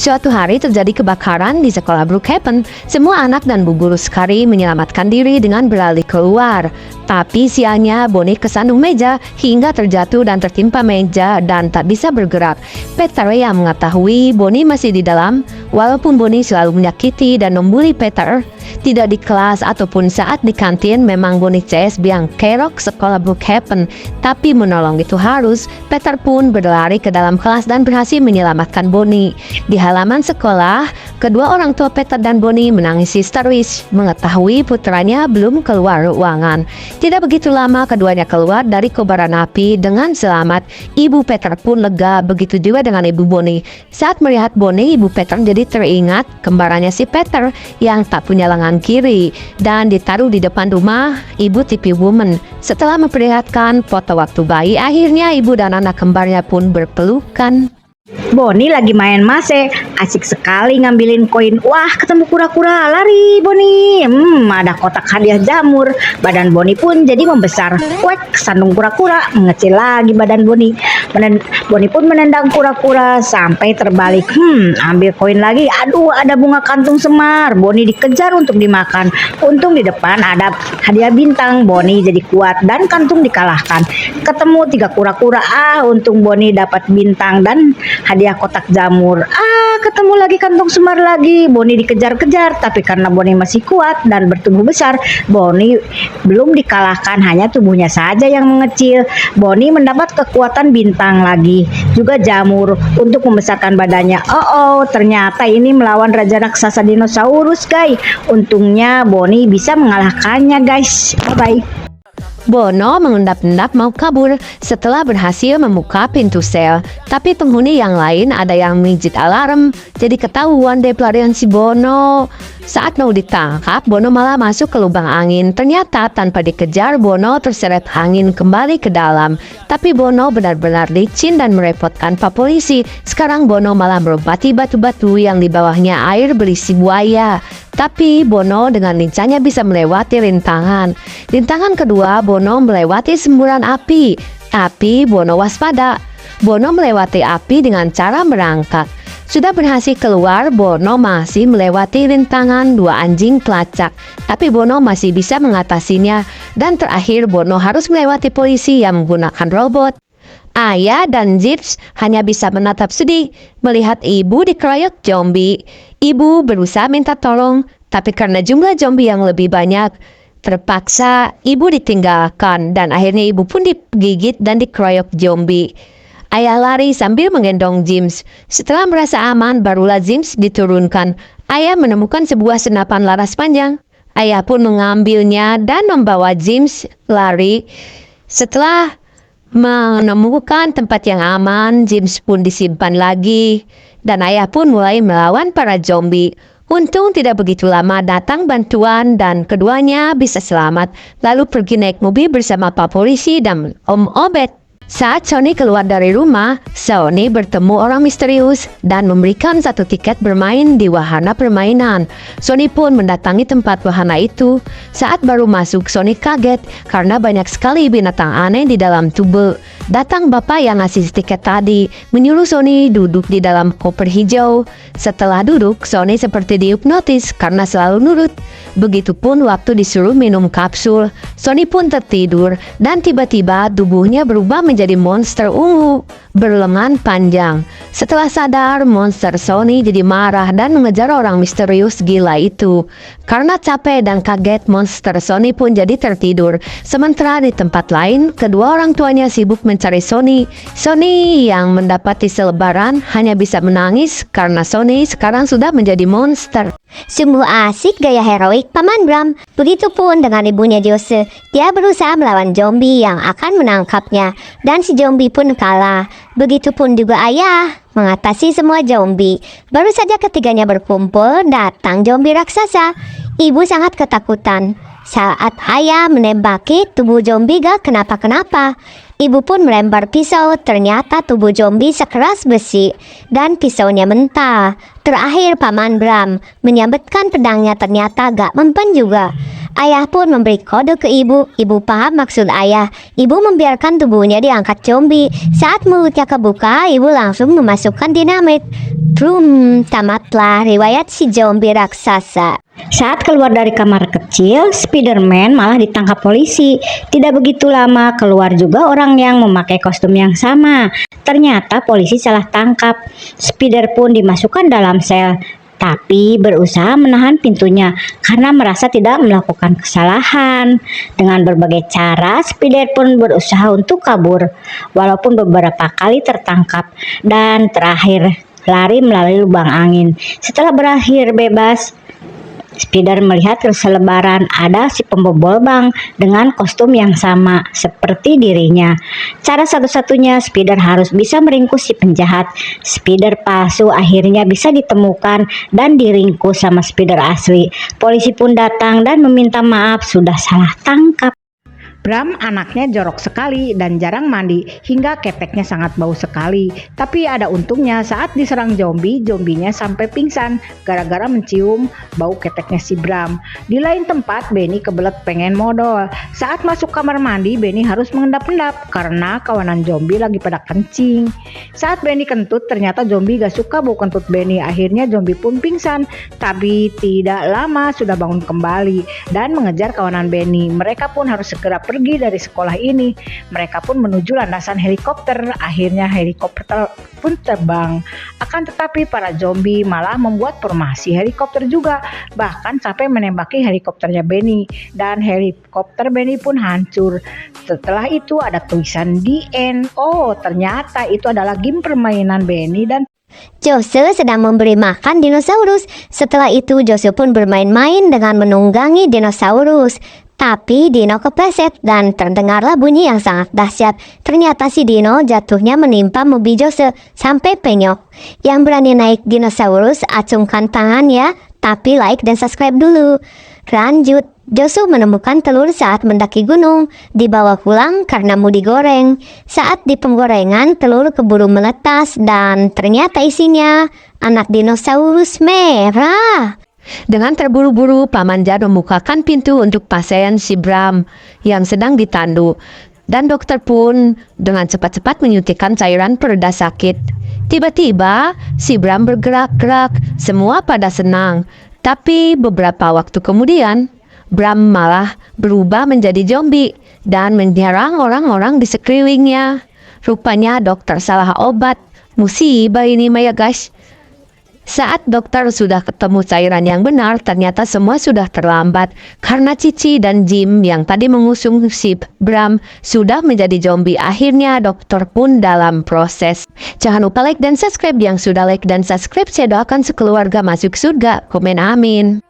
Suatu hari terjadi kebakaran di sekolah Brookhaven. Semua anak dan bu guru sekali menyelamatkan diri dengan berlari keluar. Tapi sialnya Bonnie kesandung meja hingga terjatuh dan tertimpa meja dan tak bisa bergerak. Peter yang mengetahui Bonnie masih di dalam, walaupun Bonnie selalu menyakiti dan membuli Peter. Tidak di kelas ataupun saat di kantin memang Bonnie CS biang kerok sekolah Brookhaven. Tapi menolong itu harus. Peter pun berlari ke dalam kelas dan berhasil menyelamatkan Bonnie. Di halaman sekolah, kedua orang tua Peter dan Bonnie menangis histeris mengetahui putranya belum keluar ruangan. Tidak begitu lama keduanya keluar dari kobaran api dengan selamat. Ibu Peter pun lega, begitu juga dengan ibu Bonnie. Saat melihat Bonnie, ibu Peter jadi teringat kembarannya si Peter yang tak punya lengan kiri dan ditaruh di depan rumah ibu TV Woman. Setelah memperlihatkan foto waktu bayi, akhirnya ibu dan anak kembarnya pun berpelukan. Bonnie lagi main mase, asik sekali ngambilin koin. Wah, ketemu kura-kura, lari Bonnie. Ada kotak hadiah jamur. Badan Bonnie pun jadi membesar. Wek, sandung kura-kura, mengecil lagi badan Bonnie. Bonnie pun menendang kura-kura sampai terbalik. Ambil koin lagi. Aduh, ada bunga kantung semar. Bonnie dikejar untuk dimakan. Untung di depan ada hadiah bintang. Bonnie jadi kuat dan kantung dikalahkan. Ketemu 3 kura-kura. Untung Bonnie dapat bintang dan hadiah kotak jamur. Ketemu lagi kantung semar lagi. Bonnie dikejar-kejar, tapi karena Bonnie masih kuat dan bertumbuh besar, Bonnie belum dikalahkan, hanya tubuhnya saja yang mengecil. Bonnie mendapat kekuatan bintang lagi, juga jamur untuk membesarkan badannya. Ternyata ini melawan raja raksasa dinosaurus, guys. Untungnya Bonnie bisa mengalahkannya, guys. Bye-bye. Bono mengendap-endap mau kabur setelah berhasil membuka pintu sel. Tapi penghuni yang lain ada yang mijit alarm, jadi ketahuan deh pelarian si Bono. Saat mau ditangkap, Bono malah masuk ke lubang angin. Ternyata tanpa dikejar, Bono terseret angin kembali ke dalam. Tapi Bono benar-benar licin dan merepotkan Pak Polisi. Sekarang Bono malah merobati batu-batu yang di bawahnya air berisi buaya. Tapi Bono dengan lincahnya bisa melewati rintangan. Rintangan kedua, Bono melewati semburan api. Tapi Bono waspada. Bono melewati api dengan cara merangkak. Sudah berhasil keluar, Bono masih melewati rintangan 2 anjing pelacak. Tapi Bono masih bisa mengatasinya. Dan terakhir, Bono harus melewati polisi yang menggunakan robot. Ayah dan Zips hanya bisa menatap sedih melihat ibu dikeroyok zombie. Ibu berusaha minta tolong, tapi karena jumlah zombie yang lebih banyak, terpaksa ibu ditinggalkan dan akhirnya ibu pun digigit dan dikeroyok zombie. Ayah lari sambil menggendong James. Setelah merasa aman, barulah James diturunkan. Ayah menemukan sebuah senapan laras panjang. Ayah pun mengambilnya dan membawa James lari. Setelah menemukan tempat yang aman, James pun disimpan lagi. Dan ayah pun mulai melawan para zombie. Untung tidak begitu lama datang bantuan dan keduanya bisa selamat. Lalu pergi naik mobil bersama Pak Polisi dan Om Obed. Saat Sony keluar dari rumah, Sony bertemu orang misterius dan memberikan 1 tiket bermain di wahana permainan. Sony pun mendatangi tempat wahana itu. Saat baru masuk, Sony kaget karena banyak sekali binatang aneh di dalam tubuh. Datang bapak yang ngasih tiket tadi, menyuruh Sony duduk di dalam koper hijau. Setelah duduk, Sony seperti dihipnotis karena selalu nurut. Begitupun waktu disuruh minum kapsul. Sony pun tertidur dan tiba-tiba tubuhnya berubah menjadi monster ungu berlengan panjang. Setelah sadar, monster Sony jadi marah dan mengejar orang misterius gila itu. Karena capek dan kaget, monster Sony pun jadi tertidur. Sementara di tempat lain, kedua orang tuanya sibuk mencari Sony. Sony yang mendapati selebaran hanya bisa menangis karena Sony sekarang sudah menjadi monster. Sungguh asik gaya heroik Paman Bram. Begitupun dengan ibunya Jose. Dia berusaha melawan zombie yang akan menangkapnya. Dan si zombie pun kalah. Begitupun juga ayah mengatasi semua zombie. Baru saja ketiganya berkumpul, datang zombie raksasa. Ibu sangat ketakutan. Saat ayah menembaki, tubuh zombie gak kenapa-kenapa. Ibu pun melempar pisau, ternyata tubuh zombie sekeras besi dan pisaunya mentah. Terakhir Paman Bram menyabetkan pedangnya, ternyata gak mempan juga. Ayah pun memberi kode ke ibu. Ibu paham maksud ayah. Ibu membiarkan tubuhnya diangkat zombie. Saat mulutnya kebuka, ibu langsung memasukkan dinamit. Brum, tamatlah riwayat si zombie raksasa. Saat keluar dari kamar kecil, Spider-Man malah ditangkap polisi. Tidak begitu lama keluar juga orang yang memakai kostum yang sama. Ternyata polisi salah tangkap. Spider pun dimasukkan dalam sel, tapi berusaha menahan pintunya karena merasa tidak melakukan kesalahan. Dengan berbagai cara, Spider pun berusaha untuk kabur, walaupun beberapa kali tertangkap. Dan terakhir, lari melalui lubang angin. Setelah berakhir bebas, Spider melihat selebaran ada si pembobol bank dengan kostum yang sama seperti dirinya. Cara satu-satunya Spider harus bisa meringkus si penjahat. Spider palsu akhirnya bisa ditemukan dan diringkus sama Spider asli. Polisi pun datang dan meminta maaf sudah salah tangkap. Bram anaknya jorok sekali dan jarang mandi hingga keteknya sangat bau sekali. Tapi ada untungnya saat diserang zombie, zombinya sampai pingsan gara-gara mencium bau keteknya si Bram. Di lain tempat, Benny kebelet pengen modal. Saat masuk kamar mandi, Benny harus mengendap-endap karena kawanan zombie lagi pada kencing. Saat Benny kentut, ternyata zombie gak suka bau kentut Benny. Akhirnya zombie pun pingsan. Tapi tidak lama sudah bangun kembali dan mengejar kawanan Benny. Mereka pun harus segera pergi dari sekolah ini. Mereka pun menuju landasan helikopter. Akhirnya helikopter pun terbang. Akan tetapi para zombie malah membuat formasi helikopter juga, bahkan sampai menembaki helikopternya Benny, dan helikopter Benny pun hancur. Setelah itu ada tulisan "The End". Oh, ternyata itu adalah game permainan Benny dan Jose sedang memberi makan dinosaurus. Setelah itu Jose pun bermain-main dengan menunggangi dinosaurus. Tapi Dino kepleset dan terdengarlah bunyi yang sangat dahsyat. Ternyata si Dino jatuhnya menimpa mobil Jose sampai penyok. Yang berani naik dinosaurus acungkan tangan ya, tapi like dan subscribe dulu. Lanjut, Jose menemukan telur saat mendaki gunung. Dibawa pulang karena mau digoreng. Saat di penggorengan, telur keburu menetas dan ternyata isinya anak dinosaurus merah. Dengan terburu-buru, Paman Jad membukakan pintu untuk pasien si Bram yang sedang ditandu. Dan dokter pun dengan cepat-cepat menyuntikkan cairan pereda sakit. Tiba-tiba, si Bram bergerak-gerak, semua pada senang. Tapi beberapa waktu kemudian, Bram malah berubah menjadi zombie dan menyerang orang-orang di sekelilingnya. Rupanya dokter salah obat. Musibah ini Maya guys. Saat dokter sudah ketemu cairan yang benar, ternyata semua sudah terlambat. Karena Cici dan Jim yang tadi mengusung si Bram sudah menjadi zombie. Akhirnya dokter pun dalam proses. Jangan lupa like dan subscribe. Yang sudah like dan subscribe, saya doakan sekeluarga masuk surga. Komen amin.